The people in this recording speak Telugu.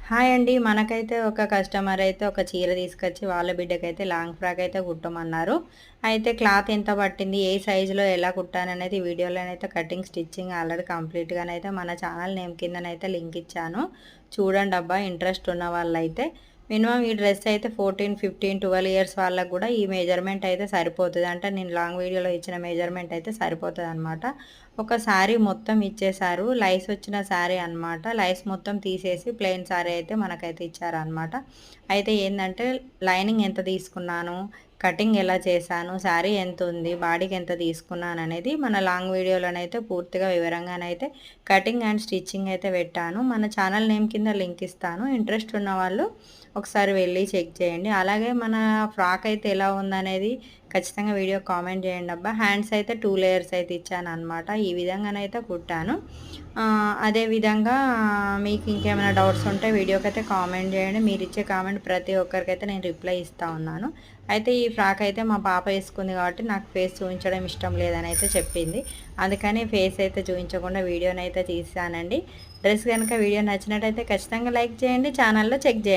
హాయ్ అండి. మనకైతే ఒక కస్టమర్ అయితే ఒక చీర తీసుకొచ్చి వాళ్ళ బిడ్డకైతే లాంగ్ ఫ్రాక్ అయితే కుట్టమన్నారు. అయితే క్లాత్ ఎంత పట్టింది, ఏ సైజులో ఎలా కుట్టాననేది ఈ వీడియోలోనైతే కటింగ్, స్టిచ్చింగ్ ఆల్రెడీ కంప్లీట్‌గానైతే మన ఛానల్ నేమ్ కిందనైతే లింక్ ఇచ్చాను. చూడండబ్బా ఇంట్రెస్ట్ ఉన్న వాళ్ళైతే. మినిమమ్ ఈ డ్రెస్ అయితే 14, 15, 12 ఇయర్స్ వాళ్ళకి గూడా ఈ మెజర్‌మెంట్ అయితే సరిపోతది. అంటే నేను లాంగ్ వీడియోలో ఇచ్చిన మెజర్‌మెంట్ అయితే సరిపోతదనమాట. ఒక శారీ మొత్తం ఇచ్చేశారు. లైస్ వచ్చిన శారీ అనమాట. లైస్ మొత్తం తీసేసి ప్లెయిన్ శారీ అయితే మనకైతే ఇచ్చారనమాట. అయితే ఏందంటే లైనింగ్ ఎంత తీసుకున్నాను, కటింగ్ ఎలా చేశాను, శారీ ఎంతుంది, బాడీకి ఎంత తీసుకున్నాననేది మన లాంగ్ వీడియోలోనైతే పూర్తిగా వివరంగానైతే కటింగ్ అండ్ స్టిచ్చింగ్ అయితే పెట్టాను. మన ఛానల్ నేమ్ కింద లింక్ ఇస్తాను. ఇంట్రెస్ట్ ఉన్నవాళ్ళు ఒకసారి వెళ్ళి చెక్ చేయండి. అలాగే మన ఫ్రాక్ అయితే ఎలా ఉందనేది ఖచ్చితంగా వీడియో కామెంట్ చేయండబ్బా. హ్యాండ్స్ అయితే 2 లేయర్స్ అయితే ఇచ్చాననమాట. ఈ విధంగానైతే కుట్టాను. అదే విధంగా మీకు ఇంకేమైనా డౌట్స్ ఉంటే వీడియోకైతే కామెంట్ చేయండి. మీరిచ్చే కామెంట్ ప్రతి ఒక్కరికైతే నేను రిప్లై ఇస్తా ఉన్నాను. అయితే ఈ ఫ్రాక్ అయితే మా పాప వేసుకుంది కాబట్టి నాకు ఫేస్ చూపించడం ఇష్టం లేదని అయితే చెప్పింది. అందుకని ఫేస్ అయితే చూపించకుండా వీడియోనైతే తీసానండి. డ్రెస్ కనుక వీడియో నచ్చినట్టయితే ఖచ్చితంగా లైక్ చేయండి. ఛానల్‌లో చెక్ చేయండి.